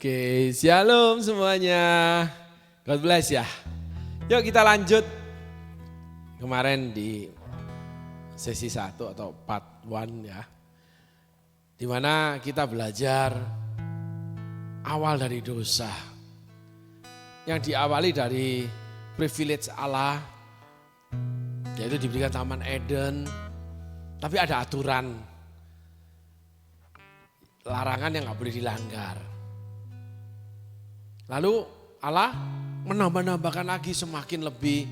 Oke, shalom semuanya. God bless ya. Yuk kita lanjut. Kemarin di sesi 1 atau part 1 ya. Dimana kita belajar awal dari dosa. Yang diawali dari privilege Allah. Yaitu diberikan Taman Eden. Tapi ada aturan. Larangan yang gak boleh dilanggar. Lalu Allah menambah-nambahkan lagi semakin lebih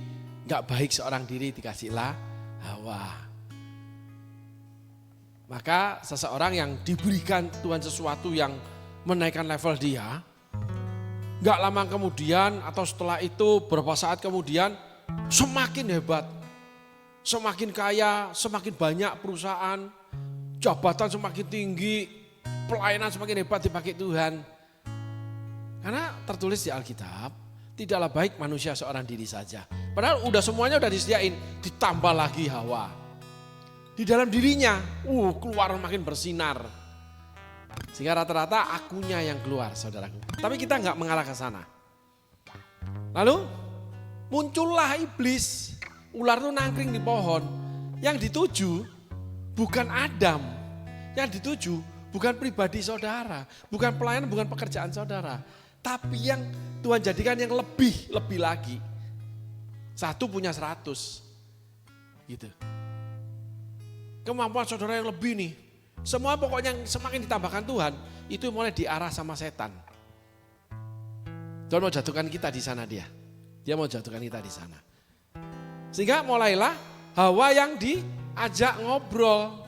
gak baik seorang diri dikasihlah Hawa. Maka seseorang yang diberikan Tuhan sesuatu yang menaikkan level dia, gak lama kemudian atau setelah itu beberapa saat kemudian semakin hebat, semakin kaya, semakin banyak perusahaan, jabatan semakin tinggi, pelayanan semakin hebat dipakai Tuhan. Karena tertulis di Alkitab, tidaklah baik manusia seorang diri saja. Padahal udah semuanya udah disediain, ditambah lagi Hawa. Di dalam dirinya, keluar makin bersinar. Sehingga rata-rata akunya yang keluar, saudaraku. Tapi kita nggak mengarah ke sana. Lalu muncullah iblis, ular itu nangkring di pohon. Yang dituju bukan Adam, yang dituju bukan pribadi saudara, bukan pelayanan, bukan pekerjaan saudara. Tapi yang Tuhan jadikan yang lebih lagi. Satu punya 100. Gitu. Kemampuan saudara yang lebih nih. Semua pokoknya yang semakin ditambahkan Tuhan, itu mulai diarah sama setan. Tuhan mau jatuhkan kita di sana dia. Dia mau jatuhkan kita di sana. Sehingga mulailah Hawa yang diajak ngobrol.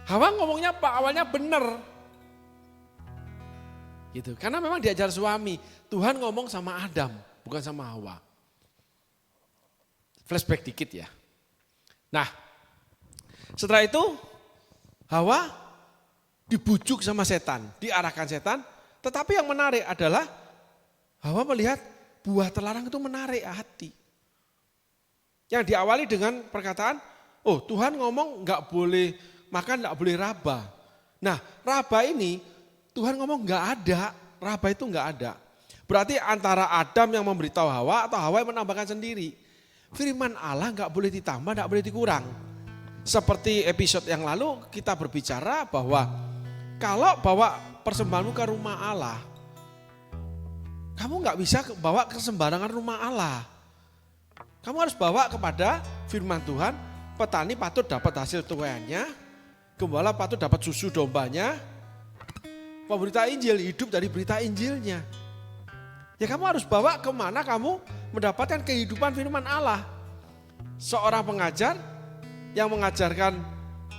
Hawa ngomongnya awalnya benar. Gitu. Karena memang diajar suami, Tuhan ngomong sama Adam, bukan sama Hawa. Flashback dikit ya. Nah, setelah itu Hawa dibujuk sama setan, diarahkan setan. Tetapi yang menarik adalah Hawa melihat buah terlarang itu menarik hati. Yang diawali dengan perkataan, Tuhan ngomong gak boleh makan, gak boleh raba. Nah, raba ini Tuhan ngomong gak ada, raba itu gak ada. Berarti antara Adam yang memberitahu Hawa atau Hawa yang menambahkan sendiri. Firman Allah gak boleh ditambah, gak boleh dikurang. Seperti episode yang lalu kita berbicara bahwa kalau bawa persembahanmu ke rumah Allah, kamu gak bisa bawa ke sembarangan rumah Allah. Kamu harus bawa kepada firman Tuhan, petani patut dapat hasil tuaiannya, gembala patut dapat susu dombanya, pemberita Injil hidup dari berita Injilnya. Ya kamu harus bawa kemana kamu mendapatkan kehidupan firman Allah. Seorang pengajar yang mengajarkan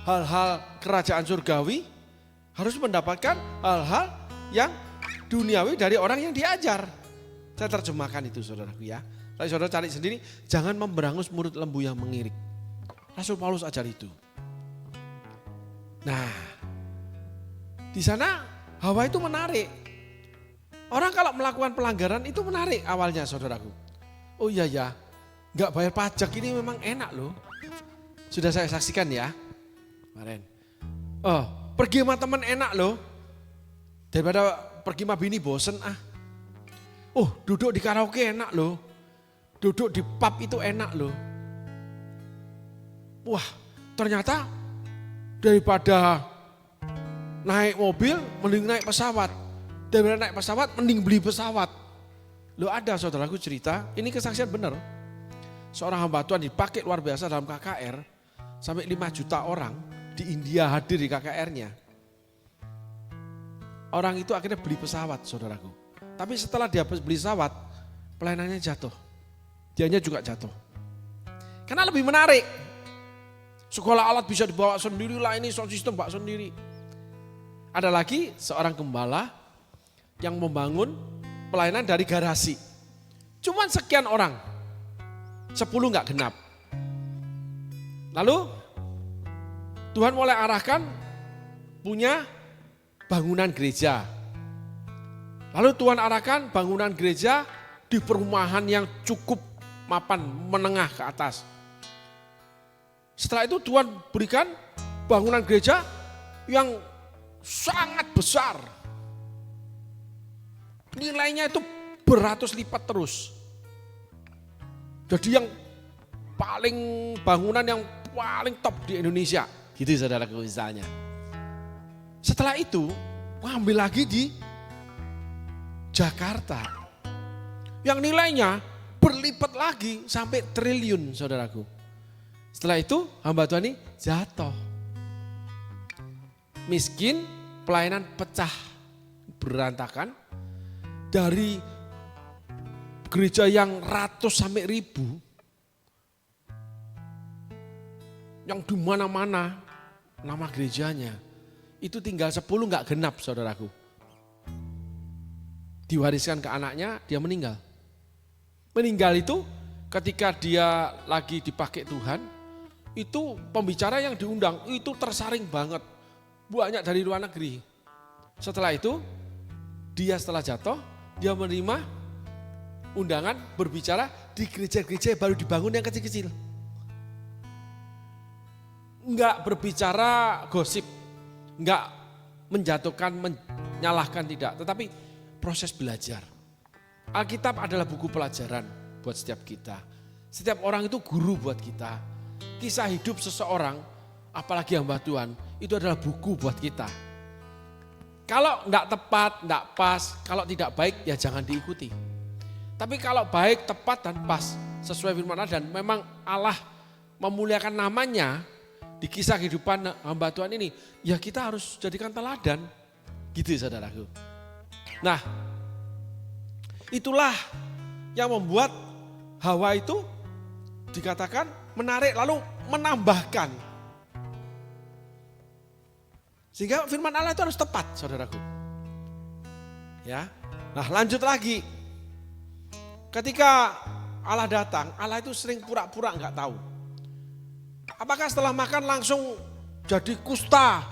hal-hal kerajaan surgawi harus mendapatkan hal-hal yang duniawi dari orang yang diajar. Saya terjemahkan itu saudaraku ya. Tapi saudara cari sendiri, jangan memberangus murid lembu yang mengirik. Rasul Paulus ajar itu. Nah, di sana Hawa itu menarik. Orang kalau melakukan pelanggaran itu menarik awalnya saudaraku. Oh iya ya, gak bayar pajak ini memang enak loh. Sudah saya saksikan ya kemarin. Pergi sama teman enak loh. Daripada pergi sama bini bosen ah. Duduk di karaoke enak loh. Duduk di pub itu enak loh. Wah ternyata daripada naik mobil mending naik pesawat. Daripada naik pesawat mending beli pesawat. Loh ada saudaraku cerita, ini kesaksian benar. Seorang hamba Tuhan dipakai luar biasa dalam KKR. Sampai 5 juta orang di India hadir di KKR-nya. Orang itu akhirnya beli pesawat saudaraku. Tapi setelah dia beli pesawat, pelayanannya jatuh. Dianya juga jatuh. Karena lebih menarik. Sekolah alat bisa dibawa sendiri lah, ini sound system bawa sendiri. Ada lagi seorang gembala yang membangun pelayanan dari garasi. Cuman sekian orang, 10 gak genap. Lalu Tuhan mulai arahkan punya bangunan gereja. Lalu Tuhan arahkan bangunan gereja di perumahan yang cukup mapan menengah ke atas. Setelah itu Tuhan berikan bangunan gereja yang sangat besar. nilainya itu beratus lipat terus. Jadi yang paling bangunan yang paling top di Indonesia. Gitu saudaraku misalnya. Setelah itu ambil lagi di Jakarta. Yang nilainya berlipat lagi sampai triliun saudaraku. Setelah itu hamba Tuhan ini jatuh. Miskin, pelayanan pecah, berantakan. Dari gereja yang ratus sampai ribu, yang di mana-mana nama gerejanya, itu tinggal 10 nggak genap saudaraku. Diwariskan ke anaknya, dia meninggal. Meninggal itu ketika dia lagi dipakai Tuhan, itu pembicara yang diundang itu tersaring banget. Banyak dari luar negeri. Setelah itu, dia setelah jatuh, dia menerima undangan berbicara di gereja-gereja yang baru dibangun yang kecil-kecil. Enggak berbicara gosip, enggak menjatuhkan, menyalahkan, tidak. Tetapi proses belajar. Alkitab adalah buku pelajaran buat setiap kita. Setiap orang itu guru buat kita. Kisah hidup seseorang, apalagi hamba Tuhan, itu adalah buku buat kita. Kalau enggak tepat, enggak pas, kalau tidak baik ya jangan diikuti. Tapi kalau baik, tepat dan pas sesuai firman Allah dan memang Allah memuliakan namanya di kisah kehidupan hamba Tuhan ini, ya kita harus jadikan teladan. Gitu saudaraku. Nah, itulah yang membuat Hawa itu dikatakan menarik lalu menambahkan. Sehingga firman Allah itu harus tepat, saudaraku. Ya. Nah, lanjut lagi. Ketika Allah datang, Allah itu sering pura-pura enggak tahu. Apakah setelah makan langsung jadi kusta,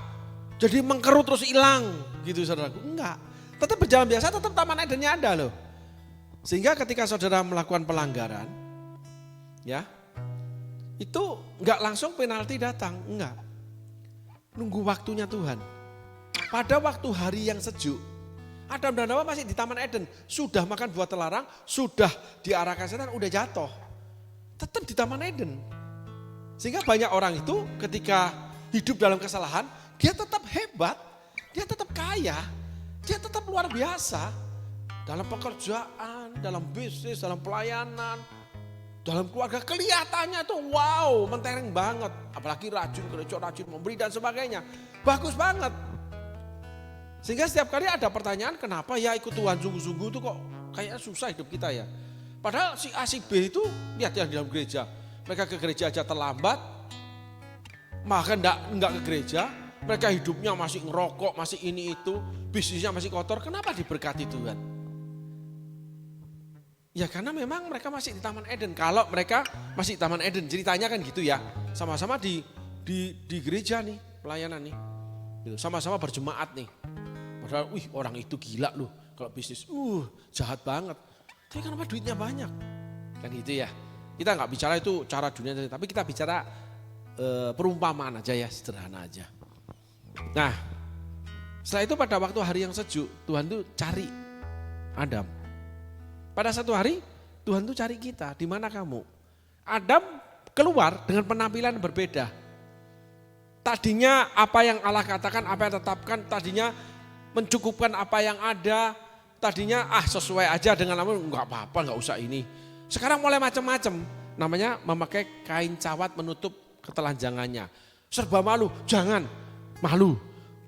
jadi mengkerut terus hilang, gitu saudaraku? Enggak. Tetap berjalan biasa, tetap Taman Edennya ada loh. Sehingga ketika saudara melakukan pelanggaran, ya, itu enggak langsung penalti datang, enggak. Nunggu waktunya Tuhan. Pada waktu hari yang sejuk, Adam dan Hawa masih di Taman Eden. Sudah makan buah terlarang, sudah diarahkan setan, udah jatuh. Tetap di Taman Eden. Sehingga banyak orang itu ketika hidup dalam kesalahan, dia tetap hebat, dia tetap kaya, dia tetap luar biasa. Dalam pekerjaan, dalam bisnis, dalam pelayanan, dalam keluarga kelihatannya tuh wow, mentereng banget. Apalagi rajin gereja, rajin memberi dan sebagainya. Bagus banget. Sehingga setiap kali ada pertanyaan kenapa ya ikut Tuhan sungguh-sungguh tuh kok kayaknya susah hidup kita ya. Padahal si A, si B itu lihat yang di dalam gereja. Mereka ke gereja aja terlambat, maka enggak ke gereja. Mereka hidupnya masih ngerokok, masih ini itu, bisnisnya masih kotor. Kenapa diberkati Tuhan? Ya karena memang mereka masih di Taman Eden. Kalau mereka masih di Taman Eden, ceritanya kan gitu ya. Sama-sama di gereja nih, pelayanan nih. Gitu. Sama-sama berjemaat nih. Padahal orang itu gila loh kalau bisnis. Jahat banget. Tapi kenapa duitnya banyak? Kan gitu ya. Kita nggak bicara itu cara dunia, tapi kita bicara perumpamaan aja ya, sederhana aja. Nah, setelah itu pada waktu hari yang sejuk, Tuhan tuh cari Adam. Pada satu hari Tuhan tuh cari kita, di mana kamu? Adam keluar dengan penampilan berbeda. Tadinya apa yang Allah katakan, apa yang tetapkan, tadinya mencukupkan apa yang ada, tadinya sesuai aja dengan nama, enggak apa-apa, enggak usah ini. Sekarang mulai macam-macam, namanya memakai kain cawat menutup ketelanjangannya. Serba malu, jangan malu,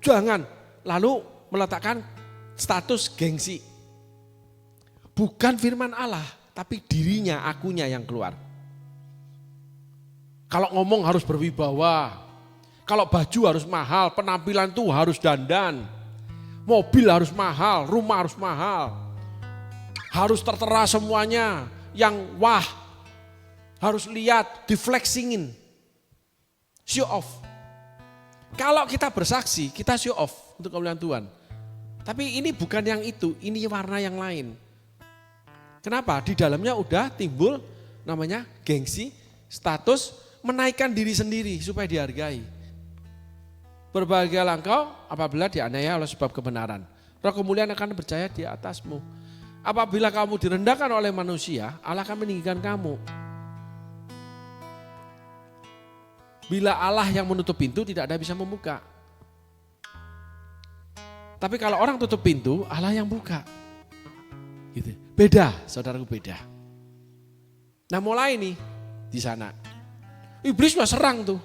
jangan. Lalu meletakkan status gengsi. Bukan firman Allah, tapi dirinya, akunya yang keluar. Kalau ngomong harus berwibawa, kalau baju harus mahal, penampilan tuh harus dandan, mobil harus mahal, rumah harus mahal, harus tertera semuanya, yang wah, harus lihat, di-flexingin, show off. Kalau kita bersaksi, kita show off untuk kemuliaan Tuhan. Tapi ini bukan yang itu, ini warna yang lain. Kenapa? Di dalamnya udah timbul namanya gengsi, status, menaikkan diri sendiri supaya dihargai. Berbahagialah engkau apabila dianiaya oleh sebab kebenaran. Roh kemuliaan akan percaya di atasmu. Apabila kamu direndahkan oleh manusia, Allah akan meninggikan kamu. Bila Allah yang menutup pintu, tidak ada bisa membuka. Tapi kalau orang tutup pintu, Allah yang buka. Gitu. Beda, saudaraku, beda. Nah, mulai nih di sana. Iblis sudah serang tuh.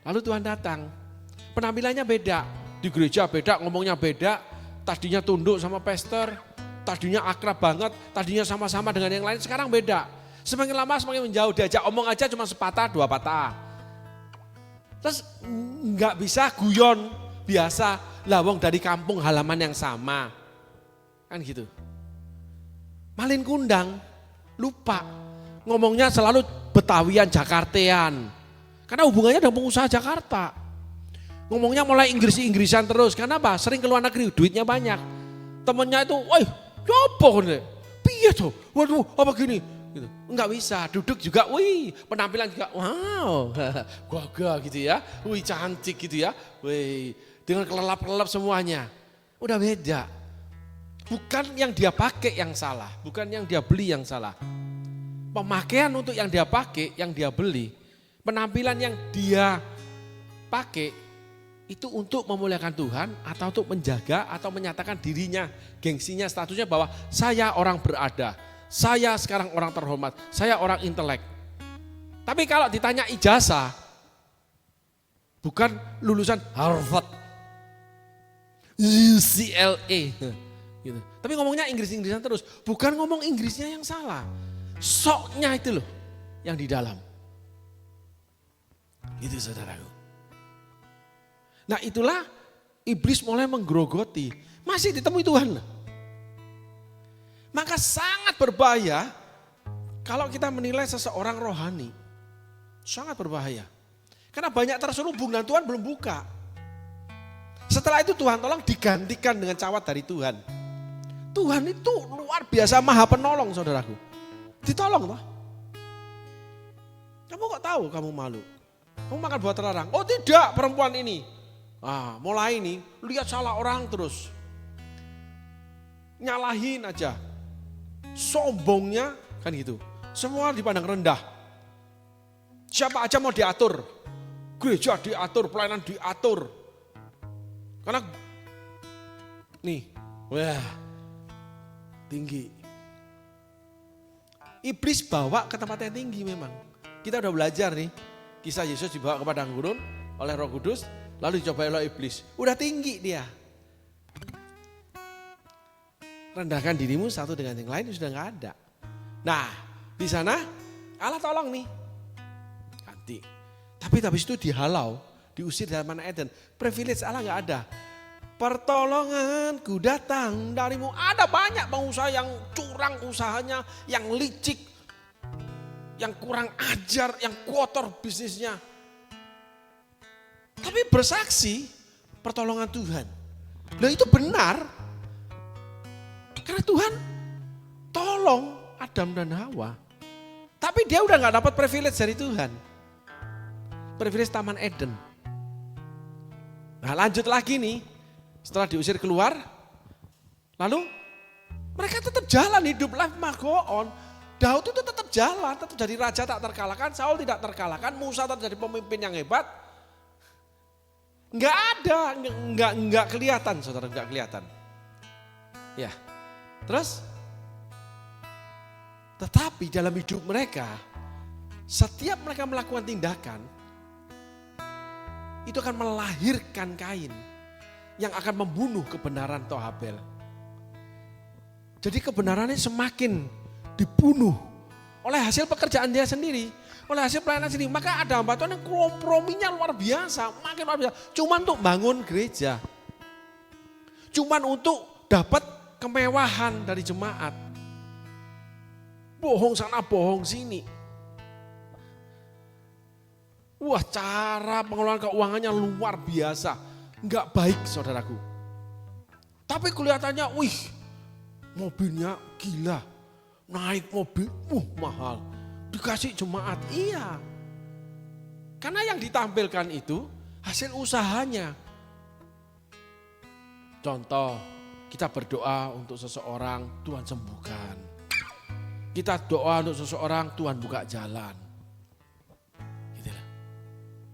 Lalu Tuhan datang. Penampilannya beda. Di gereja beda, ngomongnya beda. Tadinya tunduk sama pastor, tadinya akrab banget, tadinya sama-sama dengan yang lain, sekarang beda. Semakin lama semakin menjauh, diajak omong aja cuma sepatah, dua patah. Terus nggak bisa guyon biasa. Lawang dari kampung halaman yang sama. Kan gitu. Malin kundang, lupa. Ngomongnya selalu Betawian, Jakartean. Karena hubungannya dengan pengusaha Jakarta. Ngomongnya mulai Inggris-Inggrisan terus. Karena apa? Sering ke luar negeri, duitnya banyak. Temennya itu, woi, apa ini? Piye tuh? Waduh, apa gini? Gitu. Enggak bisa, duduk juga, wih, penampilan juga, wow, gagah gitu ya. Wih, cantik gitu ya. Wih. Dengan kelelap-kelelap semuanya. Udah beda. Bukan yang dia pakai yang salah. Bukan yang dia beli yang salah. Pemakaian untuk yang dia pakai, yang dia beli. Penampilan yang dia pakai. Itu untuk memuliakan Tuhan. Atau untuk menjaga atau menyatakan dirinya. Gengsinya, statusnya bahwa saya orang berada. Saya sekarang orang terhormat. Saya orang intelek. Tapi kalau ditanya ijazah. Bukan lulusan Harvard. UCLA gitu. Tapi ngomongnya Inggris-Inggrisan terus. Bukan ngomong Inggrisnya yang salah. Soknya itu loh yang di dalam. Gitu saudaraku. Nah itulah iblis mulai menggerogoti. Masih ditemui Tuhan. Maka sangat berbahaya kalau kita menilai seseorang rohani. Sangat berbahaya. Karena banyak terselubung dan Tuhan belum buka. Setelah itu Tuhan tolong digantikan dengan cawat dari Tuhan. Tuhan itu luar biasa maha penolong saudaraku. Ditolong toh. Kamu kok tahu kamu malu? Kamu makan buah terlarang. Oh tidak perempuan ini. Mulai nih lihat salah orang terus. Nyalahin aja. Sombongnya kan gitu. Semua dipandang rendah. Siapa aja mau diatur. Gereja diatur, pelayanan diatur. Karena nih, wah tinggi. Iblis bawa ke tempat yang tinggi memang. Kita udah belajar nih, kisah Yesus dibawa ke padang gurun oleh Roh Kudus, lalu dicobai oleh iblis. Udah tinggi dia. Rendahkan dirimu satu dengan yang lain sudah nggak ada. Nah, di sana Allah tolong nih. Ganti. Tapi habis itu dihalau. Diusir dari mana Eden. Privilege Allah gak ada. Pertolonganku datang darimu. Ada banyak pengusaha yang curang usahanya. Yang licik. Yang kurang ajar. Yang kotor bisnisnya. Tapi bersaksi pertolongan Tuhan. Nah itu benar. Karena Tuhan tolong Adam dan Hawa. Tapi dia udah gak dapat privilege dari Tuhan. Privilege Taman Eden. Nah lanjut lagi nih, setelah diusir keluar, lalu mereka tetap jalan hidup life margoon. Daud itu tetap jalan, tetap jadi raja tak terkalahkan, Saul tidak terkalahkan, Musa tetap jadi pemimpin yang hebat. Enggak ada, enggak kelihatan saudara, enggak kelihatan. Ya, terus, tetapi dalam hidup mereka, setiap mereka melakukan tindakan, itu akan melahirkan Kain yang akan membunuh kebenaran Habel. Jadi kebenarannya semakin dibunuh oleh hasil pekerjaan dia sendiri, oleh hasil pelayanan sendiri. Maka ada hamba Tuhan yang komprominya luar biasa, makin luar biasa. Cuman untuk bangun gereja, cuman untuk dapat kemewahan dari jemaat. Bohong sana, bohong sini. Wah cara pengelolaan keuangannya luar biasa. Enggak baik saudaraku. Tapi kelihatannya wih mobilnya gila. Naik mobil mahal. Dikasih jemaat iya. Karena yang ditampilkan itu hasil usahanya. Contoh Kita berdoa untuk seseorang, Tuhan sembuhkan. Kita doa untuk seseorang, Tuhan buka jalan. Gitu lah.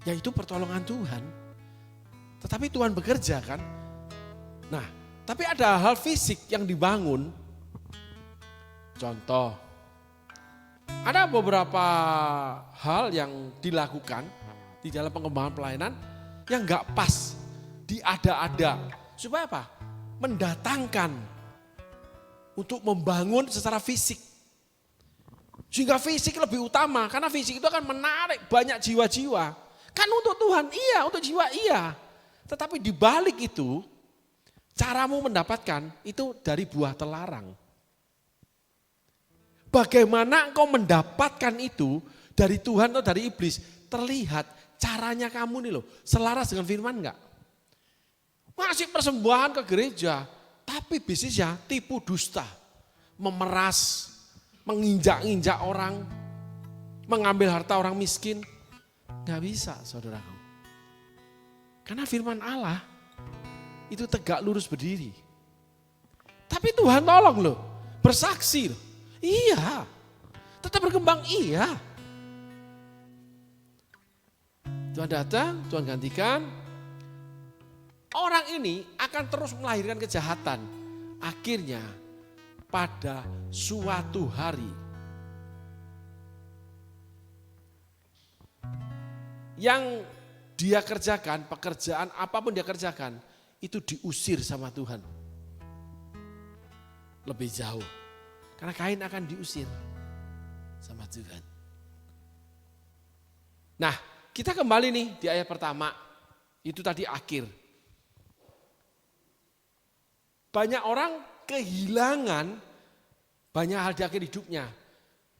Ya itu pertolongan Tuhan. Tetapi Tuhan bekerja kan. Nah, tapi ada hal fisik yang dibangun. Contoh, ada beberapa hal yang dilakukan di dalam pengembangan pelayanan yang gak pas, diada-ada. Supaya apa? Mendatangkan untuk membangun secara fisik. Sehingga fisik lebih utama, karena fisik itu akan menarik banyak jiwa-jiwa. Kan untuk Tuhan iya, untuk jiwa iya. Tetapi di balik itu, caramu mendapatkan itu dari buah terlarang. Bagaimana engkau mendapatkan itu dari Tuhan atau dari iblis, terlihat caranya kamu nih loh, selaras dengan firman enggak? Masih persembahan ke gereja, tapi bisnisnya tipu dusta, memeras, menginjak-injak orang, mengambil harta orang miskin. Enggak bisa saudaraku. Karena firman Allah itu tegak lurus berdiri. Tapi Tuhan tolong loh, bersaksi loh. Iya, tetap berkembang iya. Tuhan datang, Tuhan gantikan. Orang ini akan terus melahirkan kejahatan. Akhirnya pada suatu hari yang dia kerjakan, pekerjaan apapun dia kerjakan, itu diusir sama Tuhan. Lebih jauh. Karena Kain akan diusir sama Tuhan. Nah, kita kembali nih di ayat pertama. Itu tadi akhir. Banyak orang kehilangan banyak hal di akhir hidupnya.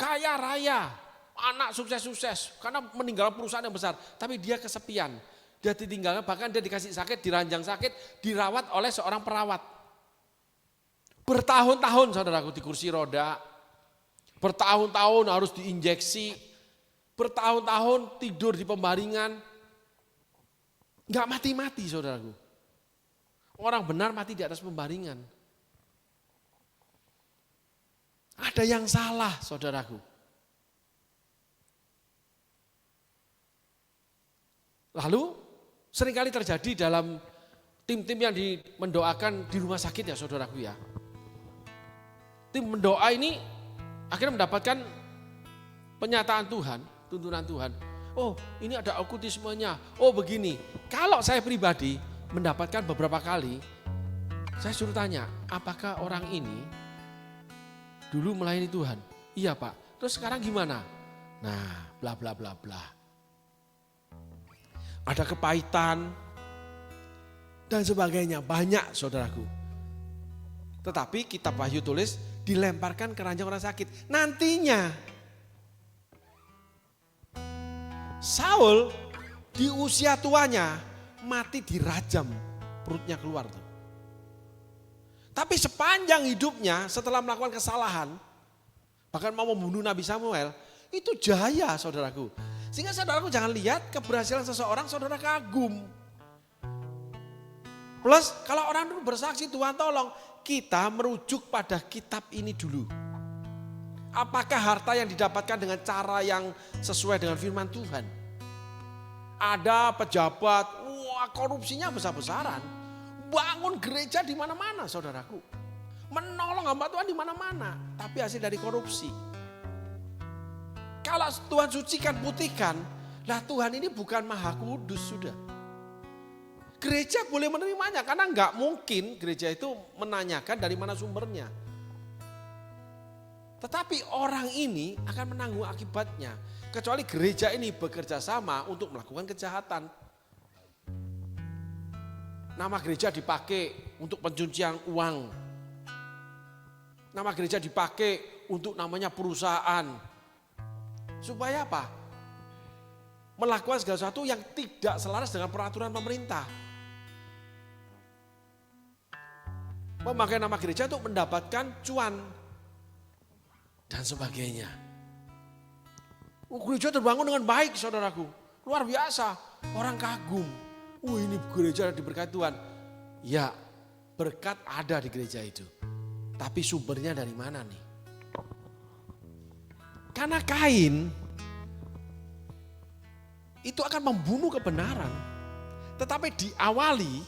Kaya raya, anak sukses-sukses karena meninggalkan perusahaan yang besar. Tapi dia kesepian. Dia ditinggalkan, bahkan dia dikasih sakit, diranjang sakit, dirawat oleh seorang perawat. Bertahun-tahun saudaraku di kursi roda, bertahun-tahun harus diinjeksi, bertahun-tahun tidur di pembaringan, nggak mati-mati saudaraku. Orang benar mati di atas pembaringan. Ada yang salah saudaraku. Lalu seringkali terjadi dalam tim-tim yang mendoakan di rumah sakit ya saudaraku ya. Tim mendoa ini akhirnya mendapatkan penyataan Tuhan, tuntunan Tuhan. Oh ini ada okultismenya, oh begini. Kalau saya pribadi mendapatkan beberapa kali, saya suruh tanya, apakah orang ini dulu melayani Tuhan? Iya Pak, terus sekarang gimana? Nah bla bla bla bla. Ada kepahitan dan sebagainya, banyak saudaraku. Tetapi kitab Wahyu tulis, dilemparkan ke ranjang orang sakit. Nantinya Saul di usia tuanya mati dirajam, perutnya keluar tuh. Tapi sepanjang hidupnya setelah melakukan kesalahan, bahkan mau membunuh Nabi Samuel, itu jaya saudaraku. Sehingga saudaraku jangan lihat keberhasilan seseorang saudara kagum. Plus kalau orang dulu bersaksi Tuhan tolong, kita merujuk pada kitab ini dulu. Apakah harta yang didapatkan dengan cara yang sesuai dengan firman Tuhan? Ada pejabat, wah korupsinya besar-besaran. Bangun gereja di mana-mana saudaraku. Menolong hamba Tuhan di mana-mana, tapi hasil dari korupsi. Kalau Tuhan sucikan, putihkan, lah Tuhan ini bukan maha kudus sudah. Gereja boleh menerimanya karena enggak mungkin gereja itu menanyakan dari mana sumbernya. Tetapi orang ini akan menanggung akibatnya. Kecuali gereja ini bekerja sama untuk melakukan kejahatan. Nama gereja dipakai untuk pencucian uang. Nama gereja dipakai untuk namanya perusahaan. Supaya apa? Melakukan segala sesuatu yang tidak selaras dengan peraturan pemerintah. Memakai nama gereja untuk mendapatkan cuan dan sebagainya. Gereja terbangun dengan baik saudaraku, luar biasa, orang kagum. Ini gereja diberkati Tuhan. Ya, berkat ada di gereja itu. Tapi sumbernya dari mana nih? Karena Kain itu akan membunuh kebenaran. Tetapi diawali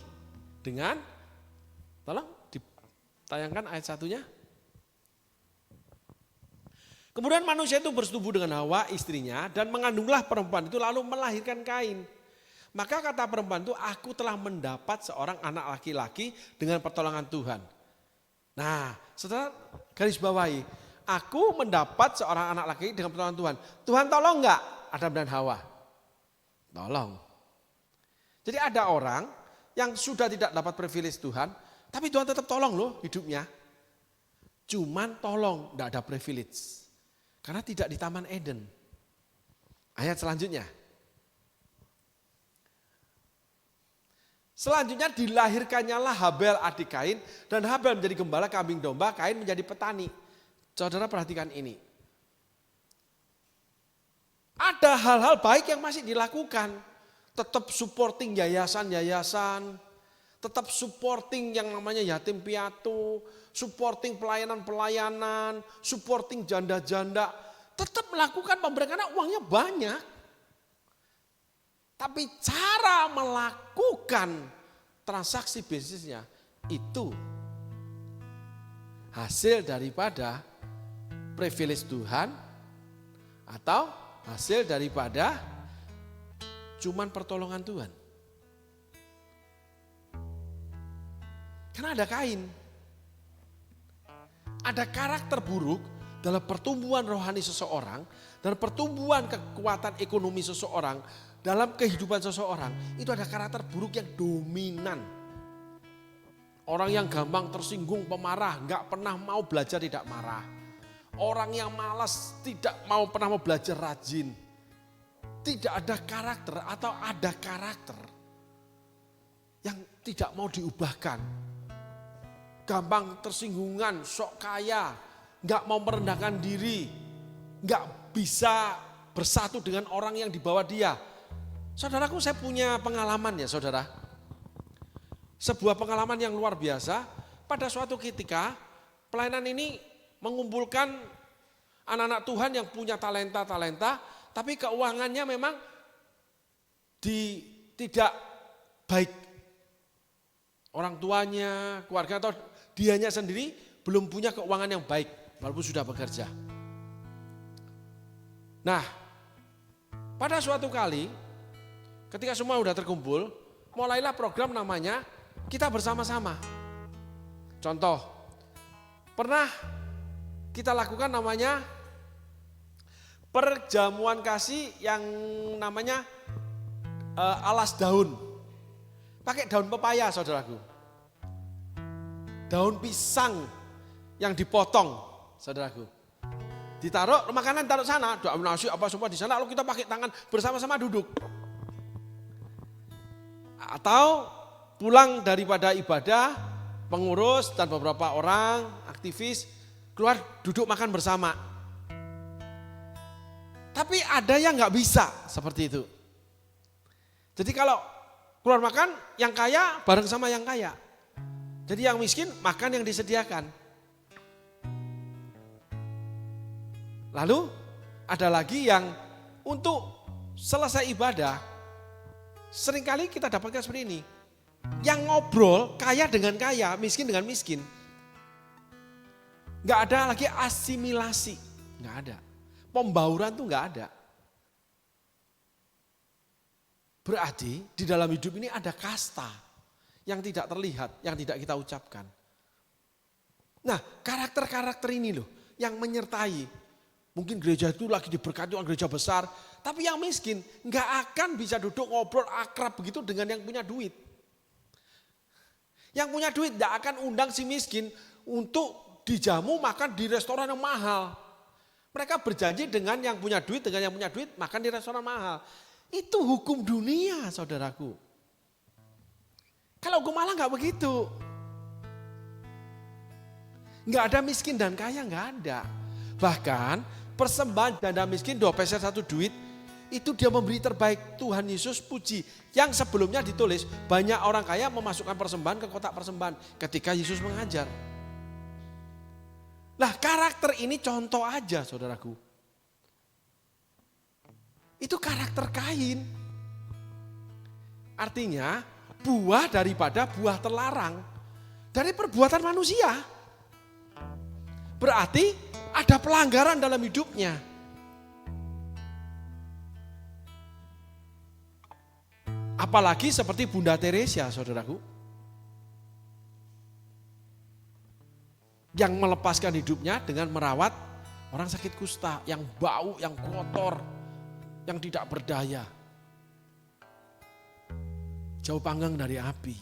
dengan, tolong ditayangkan ayat 1-nya. Kemudian manusia itu bersetubuh dengan Hawa istrinya dan mengandunglah perempuan itu lalu melahirkan Kain. Maka kata perempuan itu, aku telah mendapat seorang anak laki-laki dengan pertolongan Tuhan. Nah, saudara garis bawahi, aku mendapat seorang anak laki dengan pertolongan Tuhan. Tuhan tolong enggak Adam dan Hawa? Tolong. Jadi ada orang yang sudah tidak dapat privilege Tuhan, tapi Tuhan tetap tolong loh hidupnya. Cuman tolong, enggak ada privilege. Karena tidak di Taman Eden. Ayat selanjutnya. Selanjutnya dilahirkannya lah Habel adik Kain. Dan Habel menjadi gembala kambing domba, Kain menjadi petani. Saudara perhatikan ini. Ada hal-hal baik yang masih dilakukan. Tetap supporting yayasan-yayasan. Tetap supporting yang namanya yatim piatu. Supporting pelayanan-pelayanan. Supporting janda-janda. Tetap melakukan pemberian karena uangnya banyak. Tapi cara melakukan transaksi bisnisnya itu hasil daripada privilege Tuhan atau hasil daripada cuman pertolongan Tuhan. Karena ada Kain. Ada karakter buruk dalam pertumbuhan rohani seseorang dan pertumbuhan kekuatan ekonomi seseorang. Dalam kehidupan seseorang itu ada karakter buruk yang dominan. Orang yang gampang tersinggung, pemarah, nggak pernah mau belajar tidak marah. Orang yang malas tidak pernah mau belajar rajin. Tidak ada karakter atau ada karakter yang tidak mau diubahkan. Gampang tersinggungan, sok kaya, nggak mau merendahkan diri, nggak bisa bersatu dengan orang yang di bawah dia. Saudaraku, saya punya pengalaman ya saudara. Sebuah pengalaman yang luar biasa. Pada suatu ketika pelayanan ini mengumpulkan anak-anak Tuhan yang punya talenta-talenta. Tapi keuangannya memang tidak baik. Orang tuanya, keluarga atau dianya sendiri belum punya keuangan yang baik. Walaupun sudah bekerja. Nah, pada suatu kali ketika semua sudah terkumpul, mulailah program namanya Kita Bersama-sama. Contoh, pernah kita lakukan namanya perjamuan kasih yang namanya alas daun. Pakai daun pepaya saudaraku. Daun pisang yang dipotong saudaraku. Ditaruh, makanan taruh sana, doa nasi apa semua di sana, lalu kita pakai tangan bersama-sama duduk. Atau pulang daripada ibadah, pengurus dan beberapa orang aktivis keluar duduk makan bersama. Tapi ada yang nggak bisa seperti itu. Jadi kalau keluar makan yang kaya bareng sama yang kaya. Jadi yang miskin makan yang disediakan. Lalu ada lagi yang untuk selesai ibadah seringkali kita dapatkan seperti ini. Yang ngobrol kaya dengan kaya, miskin dengan miskin. Gak ada lagi asimilasi, gak ada. Pembauran tuh gak ada. Berarti di dalam hidup ini ada kasta yang tidak terlihat, yang tidak kita ucapkan. Nah, karakter-karakter ini loh yang menyertai. Mungkin gereja itu lagi diberkati orang gereja besar, tapi yang miskin nggak akan bisa duduk ngobrol akrab begitu dengan yang punya duit. Yang punya duit nggak akan undang si miskin untuk dijamu makan di restoran yang mahal. Mereka berjanji dengan yang punya duit makan di restoran mahal. Itu hukum dunia, saudaraku. Kalau hukum Allah nggak begitu. Nggak ada miskin dan kaya, nggak ada. Bahkan persembahan janda miskin 2 peser 1 duit Itu dia memberi terbaik. Tuhan Yesus puji. Yang sebelumnya ditulis, banyak orang kaya memasukkan persembahan ke kotak persembahan ketika Yesus mengajar. Nah, karakter ini contoh aja, saudaraku. Itu karakter Kain. Artinya buah daripada buah terlarang dari perbuatan manusia. Berarti ada pelanggaran dalam hidupnya. Apalagi seperti Bunda Teresia, saudaraku. Yang melepaskan hidupnya dengan merawat orang sakit kusta, yang bau, yang kotor, yang tidak berdaya. Jauh panggang dari api.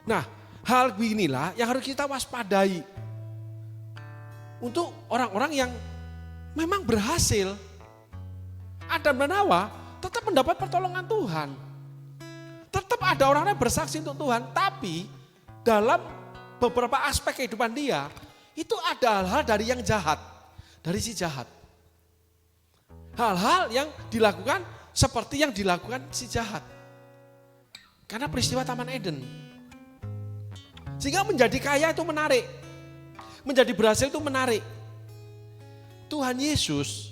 Nah, hal beginilah yang harus kita waspadai. Untuk orang-orang yang memang berhasil. Adam dan Hawa tetap mendapat pertolongan Tuhan. Tetap ada orang yang bersaksi untuk Tuhan. Tapi dalam beberapa aspek kehidupan dia, itu ada hal-hal dari yang jahat. Dari si jahat. Hal-hal yang dilakukan seperti yang dilakukan si jahat. Karena peristiwa Taman Eden. Sehingga menjadi kaya itu menarik. Menjadi berhasil itu menarik. Tuhan Yesus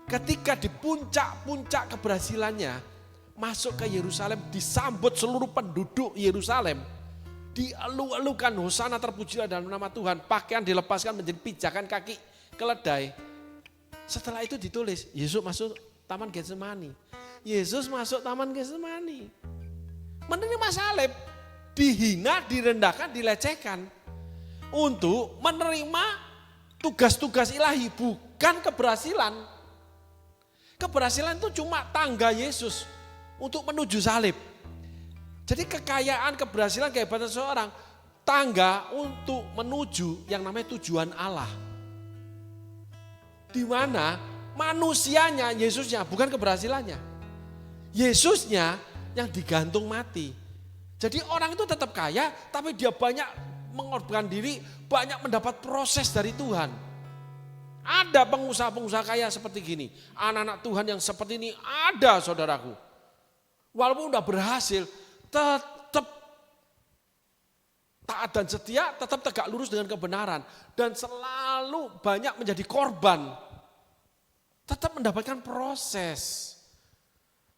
ketika di puncak-puncak keberhasilannya masuk ke Yerusalem, disambut seluruh penduduk Yerusalem. Dielu-elukan, hosana terpujilah dalam nama Tuhan. Pakaian dilepaskan menjadi pijakan kaki keledai. Setelah itu ditulis, Yesus masuk Taman Getsemani. Yesus masuk Taman Getsemani. Menerima salib, dihina, direndahkan, dilecehkan. Untuk menerima tugas-tugas ilahi, bukan keberhasilan. Keberhasilan itu cuma tangga Yesus untuk menuju salib. Jadi kekayaan, keberhasilan, kehebatan seseorang, tangga untuk menuju yang namanya tujuan Allah. Di mana manusianya, Yesusnya, bukan keberhasilannya. Yesusnya yang digantung mati. Jadi orang itu tetap kaya, tapi dia banyak mengorbankan diri, banyak mendapat proses dari Tuhan. Ada pengusaha-pengusaha kaya seperti gini. Anak-anak Tuhan yang seperti ini ada, saudaraku. Walaupun udah berhasil, tetap taat dan setia, tetap tegak lurus dengan kebenaran. Dan selalu banyak menjadi korban. Tetap mendapatkan proses.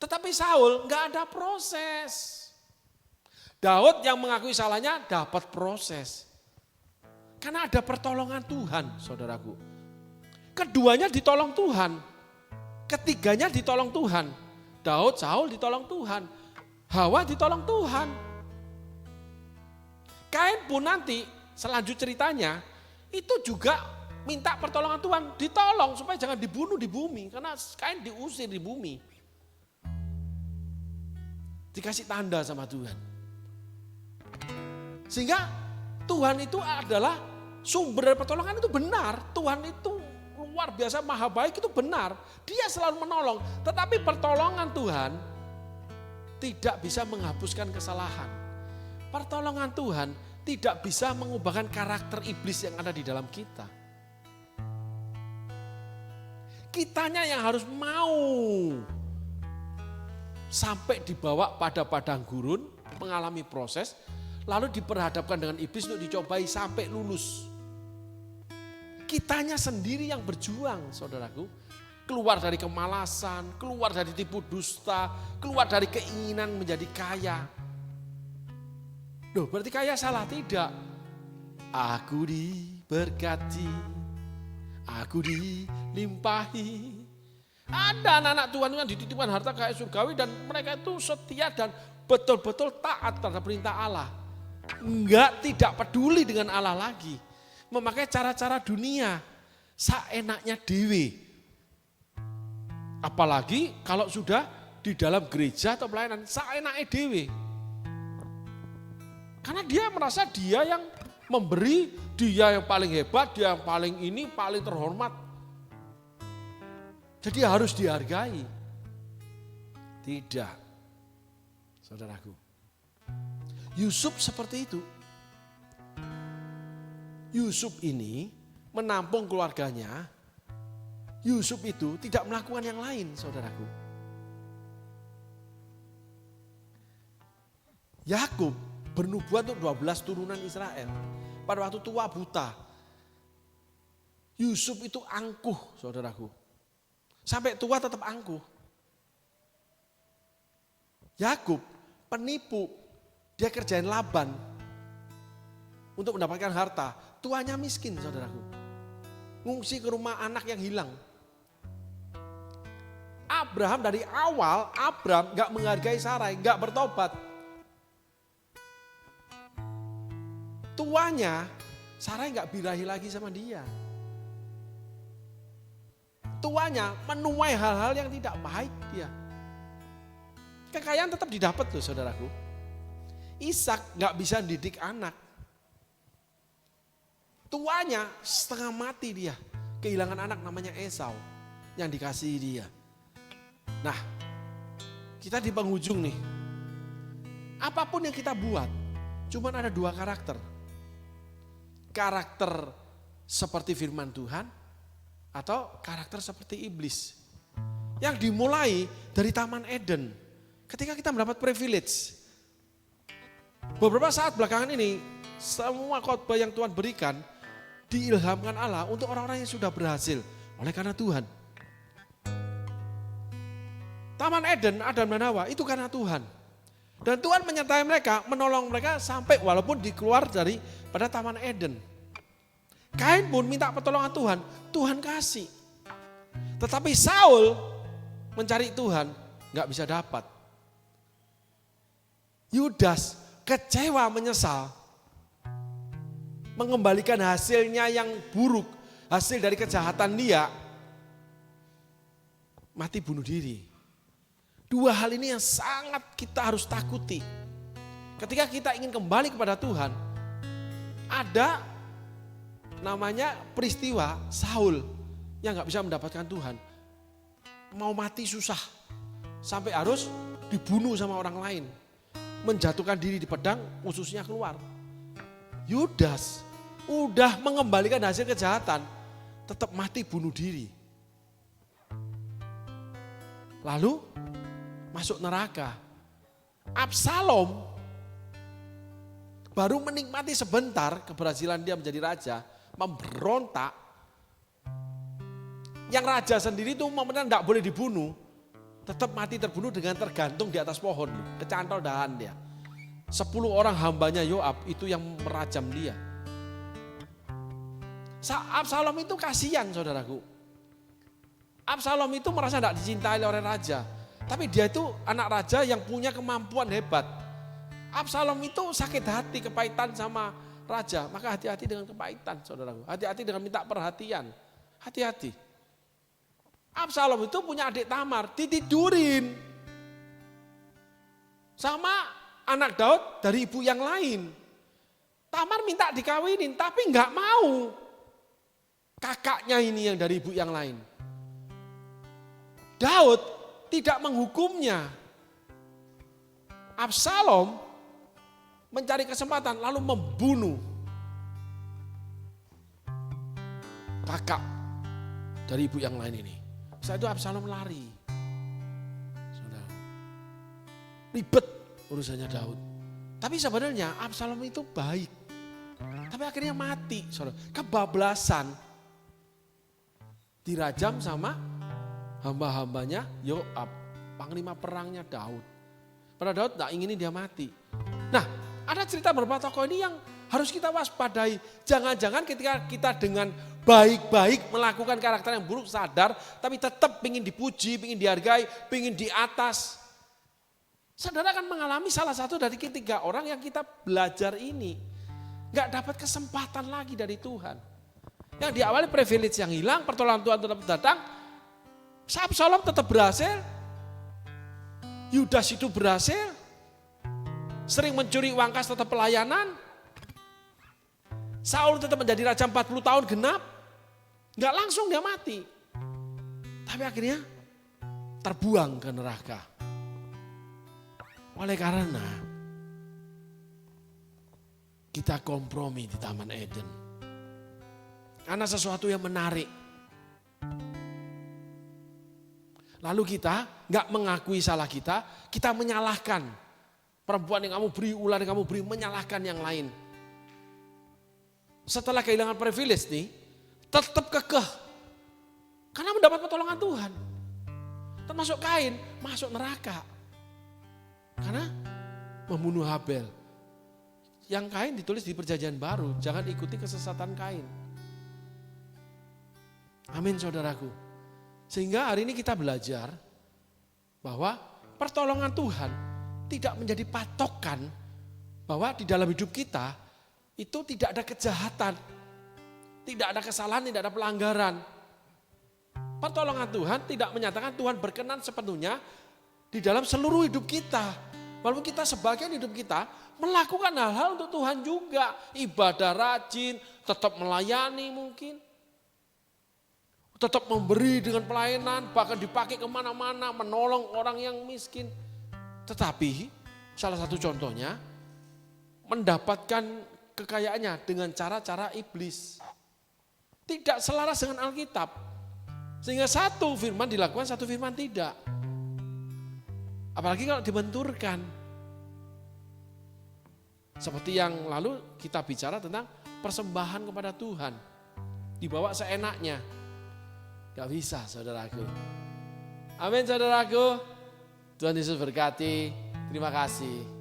Tetapi Saul nggak ada proses. Daud yang mengakui salahnya dapat proses. Karena ada pertolongan Tuhan, saudaraku. Keduanya ditolong Tuhan. Ketiganya ditolong Tuhan. Daud, Saul ditolong Tuhan. Hawa ditolong Tuhan. Kain pun nanti selanjut ceritanya itu juga minta pertolongan Tuhan. Ditolong supaya jangan dibunuh di bumi. Karena Kain diusir di bumi. Dikasih tanda sama Tuhan. Sehingga Tuhan itu adalah sumber dari pertolongan itu benar. Tuhan itu luar biasa, maha baik, itu benar. Dia selalu menolong. Tetapi pertolongan Tuhan tidak bisa menghapuskan kesalahan. Pertolongan Tuhan tidak bisa mengubahkan karakter iblis yang ada di dalam kita. Kitanya yang harus mau sampai dibawa pada padang gurun, mengalami proses, lalu diperhadapkan dengan iblis untuk dicobai sampai lulus. Kitanya sendiri yang berjuang, saudaraku. Keluar dari kemalasan, keluar dari tipu dusta, keluar dari keinginan menjadi kaya. Loh, berarti kaya salah? Tidak. Aku diberkati, aku dilimpahi. Ada anak-anak Tuhan yang dititipkan harta kayak surgawi dan mereka itu setia dan betul-betul taat terhadap perintah Allah. Tidak peduli dengan Allah lagi. Memakai cara-cara dunia, saenaknya dewe. Apalagi kalau sudah di dalam gereja atau pelayanan, saenaknya dewe. Karena dia merasa dia yang memberi, dia yang paling hebat, dia yang paling ini, paling terhormat. Jadi harus dihargai. Tidak, saudaraku. Yusuf seperti itu. Yusuf ini menampung keluarganya. Yusuf itu tidak melakukan yang lain, saudaraku. Yakub bernubuat untuk 12 turunan Israel. Pada waktu tua buta, Yusuf itu angkuh, saudaraku. Sampai tua tetap angkuh. Yakub penipu, dia kerjain Laban untuk mendapatkan harta. Tuanya miskin, saudaraku. Ngungsi ke rumah anak yang hilang. Abraham dari awal, Abraham gak menghargai Sarai, gak bertobat. Tuanya, Sarai gak birahi lagi sama dia. Tuanya menuai hal-hal yang tidak baik dia. Kekayaan tetap didapat loh, saudaraku. Ishak gak bisa didik anak. Tuanya setengah mati dia. Kehilangan anak namanya Esau yang dikasihi dia. Nah, kita di penghujung nih. Apapun yang kita buat, cuman ada 2 karakter. Karakter seperti firman Tuhan atau karakter seperti iblis. Yang dimulai dari Taman Eden. Ketika kita mendapat privilege. Beberapa saat belakangan ini, semua khotbah yang Tuhan berikan diilhamkan Allah untuk orang-orang yang sudah berhasil oleh karena Tuhan. Taman Eden, Adam dan Hawa itu karena Tuhan. Dan Tuhan menyertai mereka, menolong mereka sampai walaupun dikeluar dari pada Taman Eden. Kain pun minta pertolongan Tuhan, Tuhan kasih. Tetapi Saul mencari Tuhan, gak bisa dapat. Yudas kecewa menyesal, mengembalikan hasilnya yang buruk, hasil dari kejahatan dia, mati bunuh diri. 2 hal ini yang sangat kita harus takuti. Ketika kita ingin kembali kepada Tuhan, ada namanya peristiwa Saul yang gak bisa mendapatkan Tuhan. Mau mati susah, sampai harus dibunuh sama orang lain. Menjatuhkan diri di pedang, ususnya keluar. Yudas udah mengembalikan hasil kejahatan, tetap mati bunuh diri. Lalu masuk neraka. Absalom baru menikmati sebentar keberhasilan dia menjadi raja, memberontak. Yang raja sendiri itu momennya tidak boleh dibunuh, tetap mati terbunuh dengan tergantung di atas pohon, kecantol dahan dia. 10 orang hambanya Yoab itu yang merajam dia. Absalom itu kasihan, saudaraku. Absalom itu merasa tidak dicintai oleh raja. Tapi dia itu anak raja yang punya kemampuan hebat. Absalom itu sakit hati, kepahitan sama raja. Maka hati-hati dengan kepahitan, saudaraku. Hati-hati dengan minta perhatian. Hati-hati. Absalom itu punya adik Tamar, ditidurin sama anak Daud dari ibu yang lain. Tamar minta dikawinin, tapi nggak mau. Kakaknya ini yang dari ibu yang lain. Daud tidak menghukumnya. Absalom mencari kesempatan lalu membunuh kakak dari ibu yang lain ini. Setelah itu Absalom lari. Saudara, ribet urusannya Daud. Tapi sebenarnya Absalom itu baik. Tapi akhirnya mati. Saudara, kebablasan. Dirajam sama hamba-hambanya Yoab, panglima perangnya Daud. Pada Daud tak inginin dia mati. Nah, ada cerita beberapa tokoh ini yang harus kita waspadai. Jangan-jangan ketika kita dengan baik-baik melakukan karakter yang buruk, sadar, tapi tetap ingin dipuji, ingin dihargai, ingin di atas. Saudara akan mengalami salah satu dari 3 orang yang kita belajar ini. Gak dapat kesempatan lagi dari Tuhan. Yang diawali privilege yang hilang, pertolongan Tuhan tetap datang. Absalom tetap berhasil. Yudas itu berhasil. Sering mencuri uang kas tetap pelayanan. Saul tetap menjadi raja 40 tahun genap. Enggak langsung dia mati. Tapi akhirnya terbuang ke neraka. Oleh karena kita kompromi di Taman Eden. Karena sesuatu yang menarik. Lalu kita nggak mengakui salah kita menyalahkan. Perempuan yang kamu beri, ular yang kamu beri, menyalahkan yang lain. Setelah kehilangan privilege nih, tetap kekeh. Karena mendapat pertolongan Tuhan. Termasuk Kain, masuk neraka. Karena membunuh Habel. Yang Kain ditulis di Perjanjian Baru, jangan ikuti kesesatan Kain. Amin saudaraku. Sehingga hari ini kita belajar bahwa pertolongan Tuhan tidak menjadi patokan bahwa di dalam hidup kita itu tidak ada kejahatan, tidak ada kesalahan, tidak ada pelanggaran. Pertolongan Tuhan tidak menyatakan Tuhan berkenan sepenuhnya di dalam seluruh hidup kita. Walaupun kita sebagian hidup kita melakukan hal-hal untuk Tuhan juga. Ibadah rajin, tetap melayani mungkin. Tetap memberi dengan pelayanan, bahkan dipakai kemana-mana, menolong orang yang miskin. Tetapi salah satu contohnya mendapatkan kekayaannya dengan cara-cara iblis. Tidak selaras dengan Alkitab. Sehingga satu firman dilakukan, satu firman tidak. Apalagi kalau dibenturkan. Seperti yang lalu kita bicara tentang persembahan kepada Tuhan. Dibawa seenaknya. Gak bisa saudaraku. Amin saudaraku. Tuhan Yesus berkati. Terima kasih.